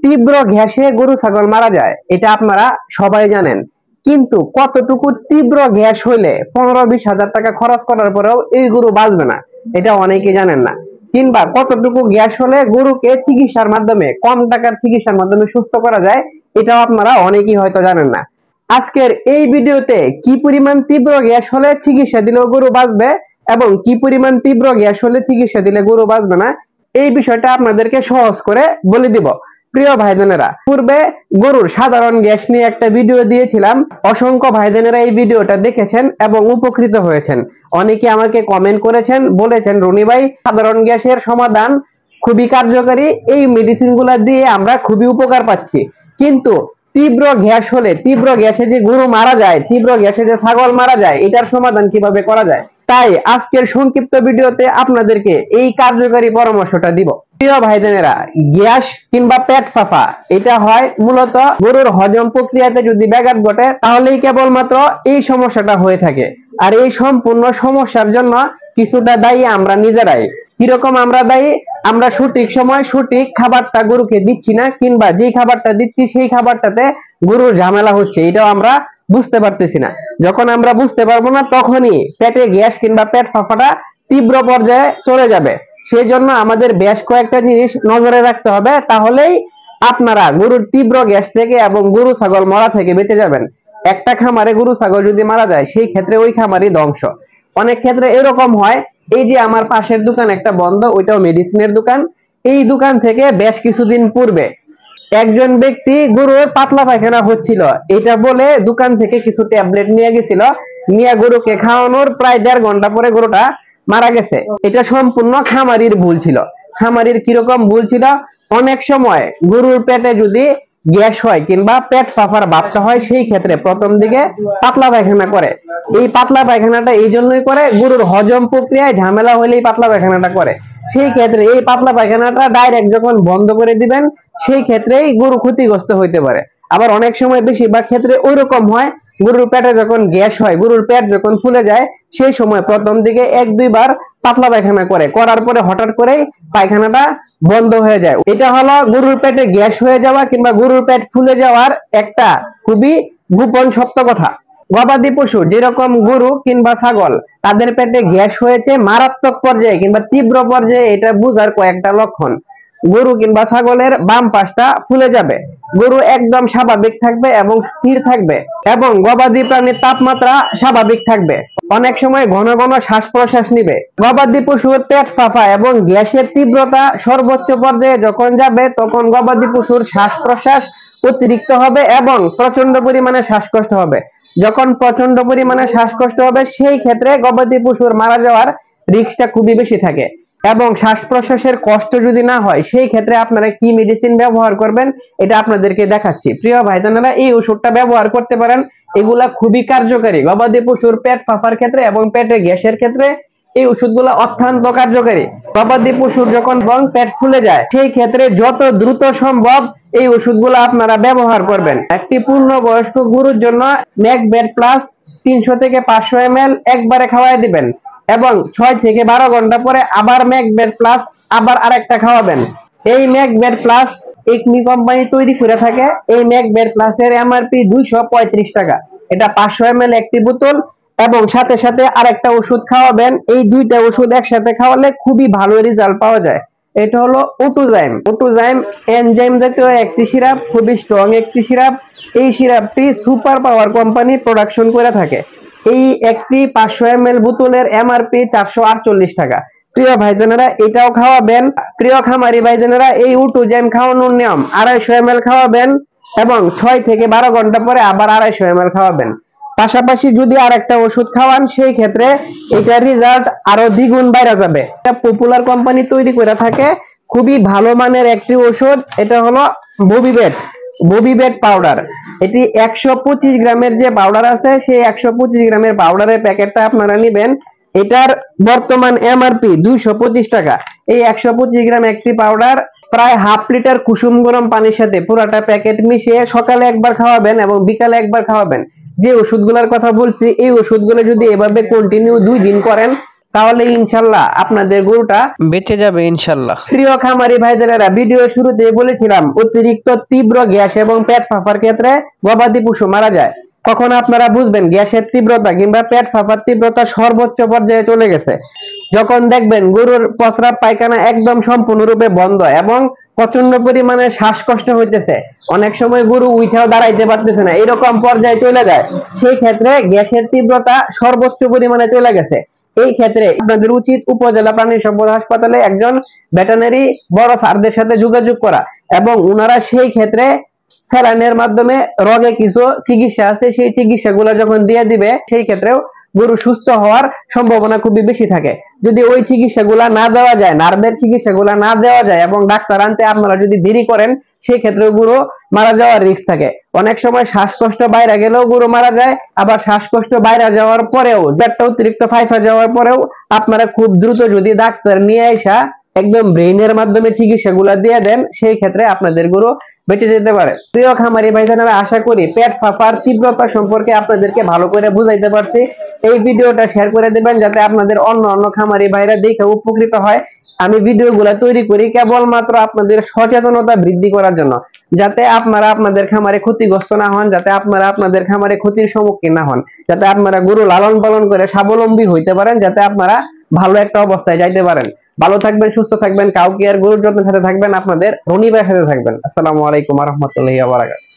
তীব্র গ্যাসে গরু ছাগল মারা যায়, এটা আপনারা সবাই জানেন। কিন্তু কতটুকু তীব্র গ্যাস হইলে 15-20 হাজার টাকা খরচ করার পরেও এই গরু বাঁচবে না, এটা অনেকে জানেন না। কিংবা কতটুকু গ্যাস হলে গরুকে চিকিৎসার মাধ্যমে, কম টাকার চিকিৎসার মাধ্যমে সুস্থ করা যায়, এটাও আপনারা অনেকেই হয়তো জানেন না। আজকের এই ভিডিওতে কি পরিমাণ তীব্র গ্যাস হলে চিকিৎসা দিলেও গরু বাঁচবে এবং কি পরিমাণ তীব্র গ্যাস হলে চিকিৎসা দিলে গরু বাঁচবে না, এই বিষয়টা আপনাদেরকে সহজ করে বলে দিব। প্রিয় ভাই বোনেরা, পূর্বে গরুর সাধারণ গ্যাস নিয়ে একটা ভিডিও দিয়েছিলাম। অসংখ্য ভাই বোনেরা এই ভিডিওটা দেখেছেন এবং উপকৃত হয়েছেন। অনেকে আমাকে কমেন্ট করেছেন, বলেছেন রনি ভাই সাধারণ গ্যাসের সমাধান খুবই কার্যকরী, এই মেডিসিন গুলা দিয়ে আমরা খুবই উপকার পাচ্ছি। কিন্তু তীব্র গ্যাস হলে, তীব্র গ্যাসে যে গরু মারা যায়, তীব্র গ্যাসে যে ছাগল মারা যায়, এটার সমাধান কিভাবে করা যায়, তাই আজকের সংক্ষিপ্ত ভিডিওতে আপনাদেরকে এই কার্যকরী পরামর্শটা দিব। প্রিয় ভাই বোনেরা, গ্যাস কিংবা পেট ফাঁপা এটা হয় মূলত গরুর হজম প্রক্রিয়াতে যদি ব্যাঘাত ঘটে, তাহলেই কেবলমাত্র এই সমস্যাটা হয়ে থাকে। আর এই সম্পূর্ণ সমস্যার জন্য কিছুটা দায়ী আমরা নিজেরাই। কিরকম আমরা দায়ী? আমরা সঠিক সময় সঠিক খাবারটা গরুকে দিচ্ছি না, কিংবা যে খাবারটা দিচ্ছি সেই খাবারটাতে গরুর ঝামেলা হচ্ছে, এটাও আমরা বুঝতে পারতেছি না। যখন আমরা বুঝতে পারবো না, তখনই পেটে গ্যাস কিংবা পেট ফাঁপাটা তীব্র পর্যায়ে চলে যাবে। সেই জন্য আমাদের বেশ কয়েকটা জিনিস নজরে রাখতে হবে, তাহলেই আপনারা গরুর তীব্র গ্যাস থেকে এবং গরু ছাগল মরা থেকে বেঁচে যাবেন। একটা খামারে গরু ছাগল যদি মারা যায়, সেই ক্ষেত্রে ওই খামারই ধ্বংস। অনেক ক্ষেত্রে এরকম হয়, এই যে আমার পাশের দোকান একটা বন্ধ, ওইটাও মেডিসিনের দোকান। এই দোকান থেকে বেশ কিছুদিন পূর্বে একজন ব্যক্তি গরুর পাতলা পায়খানা হচ্ছিল, এটা বলে দোকান থেকে কিছু ট্যাবলেট নিয়ে গেছিল, নিয়ে গরুকে খাওয়ানোর প্রায় 1.5 ঘন্টা পরে গরুটা মারা গেছে। এটা সম্পূর্ণ খামারির ভুল ছিল। খামারির কিরকম ভুল ছিল? অনেক সময় গরুর পেটে যদি গ্যাস হয় কিংবা পেট ফাঁপার ভাবটা হয়, সেই ক্ষেত্রে প্রথম দিকে পাতলা পায়খানা করে। এই পাতলা পায়খানাটা এই জন্যই করে, গরুর হজম প্রক্রিয়ায় ঝামেলা হলেই পাতলা পায়খানাটা করে। সেই ক্ষেত্রে এই পাতলা পায়খানাটা ডাইরেক্ট যখন বন্ধ করে দিবেন, সেই ক্ষেত্রেই গরু ক্ষতিগ্রস্ত হইতে পারে। আবার অনেক সময় বেশিরভাগ ক্ষেত্রে ওইরকম হয়, গরুর পেটে যখন গ্যাস হয়, গরুর পেট যখন ফুলে যায়, সেই সময় প্রথম দিকে 1-2 বার পাতলা পায়খানা করে, করার পরে হঠাৎ করেই পায়খানাটা বন্ধ হয়ে যায়। এটা হলো গরুর পেটে গ্যাস হয়ে যাওয়া কিংবা গরুর পেট ফুলে যাওয়ার একটা খুবই গোপন সত্য কথা। গবাদি পশু যেরকম গরু কিংবা ছাগল, তাদের পেটে গ্যাস হয়েছে মারাত্মক পর্যায়ে কিংবা তীব্র পর্যায়ে, এটা বোঝার কয়েকটা লক্ষণ। গরু কিংবা ছাগলের বাম পাশটা ফুলে যাবে, গরু একদম স্বাভাবিক থাকবে এবং স্থির থাকবে, এবং গবাদি প্রাণীর তাপমাত্রা স্বাভাবিক থাকবে। অনেক সময় ঘন ঘন শ্বাস প্রশ্বাস নিবে। গবাদি পশুর পেট ফাঁপা এবং গ্যাসের তীব্রতা সর্বোচ্চ পর্যায়ে যখন যাবে, তখন গবাদি পশুর শ্বাস প্রশ্বাস অতিরিক্ত হবে এবং প্রচন্ড পরিমাণে শ্বাসকষ্ট হবে। যখন প্রচন্ড পরিমাণে শ্বাসকষ্ট হবে, সেই ক্ষেত্রে গবাদি পশুর মারা যাওয়ার রিস্কটা খুবই বেশি থাকে। এবং শ্বাস প্রশ্বাসের কষ্ট যদি না হয়, সেই ক্ষেত্রে আপনারা কি মেডিসিন ব্যবহার করবেন, এটা আপনাদেরকে দেখাচ্ছি। প্রিয় ভাই বোনেরা, এই ওষুধটা ব্যবহার করতে পারেন, এগুলা খুবই কার্যকারী গবাদি পশুর পেট ফাঁপার ক্ষেত্রে এবং পেটে গ্যাসের ক্ষেত্রে। এই ওষুধগুলো অত্যন্ত কার্যকারী। গবাদি পশুর যখন পেট ফুলে যায়, সেই ক্ষেত্রে যত দ্রুত সম্ভব এই ওষুধগুলো আপনারা ব্যবহার করবেন। একটি পূর্ণবয়স্ক গরুর জন্য ম্যাকবেট প্লাস 300 থেকে 500 ml একবারে খাওয়াই দিবেন, এবং 6 থেকে 12 ঘন্টা পরে আবার ম্যাকবেট প্লাস আবার আরেকটা খাওয়াবেন। এই ম্যাকবেট প্লাস একমি কোম্পানি তৈরি করে থাকে। এই ম্যাকবেট প্লাস এর এমআরপি 235 টাকা। এটা 500 ml একটি বোতল, এবং সাথে সাথে আরেকটা ওষুধ খাওয়াবেন। এই দুইটা ওষুধ একসাথে খাওয়ালে খুবই ভালো রেজাল্ট পাওয়া যায়। এটা হলো ওটুজাইম। ওটুজাইম এনজাইম জাতীয় একটি সিরাপ, খুবই স্ট্রং একটি সিরাপ। এই সিরাপটি সুপার পাওয়ার কোম্পানি প্রোডাকশন করে থাকে। এই একটি 500 ml বোতলের এমআরপি 448 টাকা। প্রিয় ভাইজানেরা, এটাও খাওয়াবেন। প্রিয় খামারি ভাইজানেরা, এই ওটুজাইম খাওয়ানোর নিয়ম 250 ml খাওয়াবেন, এবং 6 থেকে 12 ঘন্টা পরে আবার 250 ml খাওয়াবেন। পাশাপাশি যদি আরেকটা ওষুধ খাওয়ান, সেই ক্ষেত্রে এটার রেজাল্ট আরো দ্বিগুণ বেড়ে যাবে। এটা পপুলার কোম্পানি তৈরি করে থাকে, খুবই ভালো মানের একটি ওষুধ। এটা হলো ববিবেট, ববিবেট পাউডার। এটি 125 গ্রামের যে পাউডার আছে, সেই 125 গ্রামের পাউডারের প্যাকেটটা আপনারা নেবেন। এটার বর্তমান এমআরপি 225 টাকা। এই 125 গ্রাম একটি পাউডার প্রায় হাফ লিটার কুসুম গরম পানির সাথে পুরাটা প্যাকেট মিশিয়ে সকালে একবার খাওয়াবেন এবং বিকালে একবার খাওয়াবেন। যে ওষুধগুলোর কথা বলছি, এই ওষুধগুলো যদি এভাবে কন্টিনিউ 2 দিন করেন, তাহলে ইনশাল্লাহ আপনাদের গরুটা বেঁচে যাবে ইনশাল্লাহ। প্রিয় খামারি ভাইদেরা, ভিডিও শুরুতে বলেছিলাম অতিরিক্ত তীব্র গ্যাস এবং পেট ফাঁপার ক্ষেত্রে গবাদি পশু মারা যায়। তখন আপনারা বুঝবেন গ্যাসের তীব্রতা কিংবা পেট ফাঁপার তীব্রতা সর্বোচ্চ পর্যায়ে চলে গেছে। যখন দেখবেন গরুর প্রস্রাব পায়খানা একদম সম্পূর্ণরূপে বন্ধ এবং প্রচন্ড পরিমাণে শ্বাসকষ্ট হইতেছে, অনেক সময় গরু উঠেও দাঁড়াইতে পারতেছে না, এরকম পর্যায়ে চলে যায়, সেই ক্ষেত্রে গ্যাসের তীব্রতা সর্বোচ্চ পরিমাণে চলে গেছে। এই ক্ষেত্রে আপনাদের উচিত উপজেলা প্রাণী সম্পদ হাসপাতালে একজন ভেটেরিনারি বড় স্যারদের সাথে যোগাযোগ করা, এবং ওনারা সেই ক্ষেত্রে স্যালাইনের মাধ্যমে রোগে কিছু চিকিৎসা আছে, সেই চিকিৎসাগুলো যখন দিয়ে দিবে, সেই ক্ষেত্রেও গরু সুস্থ হওয়ার সম্ভাবনা খুবই বেশি থাকে। যদি ওই চিকিৎসাগুলা না দেওয়া যায়, নার্ভের চিকিৎসাগুলা না দেওয়া যায় এবং ডাক্তার আনতে আপনারা যদি দেরি করেন, সেই ক্ষেত্রে গরু মারা যাওয়ার রিস্ক থাকে। অনেক সময় শ্বাসকষ্ট বাইরে গেলেও গরু মারা যায়, আবার শ্বাসকষ্ট বাইরে যাওয়ার পরেও, পেটটা অতিরিক্ত ফাইফা যাওয়ার পরেও আপনারা খুব দ্রুত যদি ডাক্তার নিয়ে আসা একদম ব্রেইনের মাধ্যমে চিকিৎসাগুলা দিয়ে দেন, সেই ক্ষেত্রে আপনাদের গরু বেঁচে যেতে পারে। প্রিয় খামারি ভাইজানেরা, আশা করি পেট ফাঁপার তীব্রতা সম্পর্কে আপনাদেরকে ভালো করে বুঝাইতে পারছি। এই ভিডিওটা শেয়ার করে দেবেন যাতে আপনাদের অন্য খামারি ভাইরা দেখে উপকৃত হয়। আমি ভিডিওগুলো তৈরি করি কেবলমাত্র আপনাদের সচেতনতা বৃদ্ধি করার জন্য, যাতে আপনারা আপনাদের খামারে ক্ষতিগ্রস্ত না হন, যাতে আপনারা আপনাদের খামারে ক্ষতির সম্মুখীন না হন, যাতে আপনারা গরু লালন পালন করে স্বাবলম্বী হইতে পারেন, যাতে আপনারা ভালো একটা অবস্থায় যাইতে পারেন। ভালো থাকবেন, সুস্থ থাকবেন, কাউকে আর গরুর যত্নের সাথে থাকবেন, আপনাদের রনি ভাইয়ের সাথে থাকবেন। আসসালামু আলাইকুম ওয়া রাহমাতুল্লাহি ওয়া বারাকাতুহু।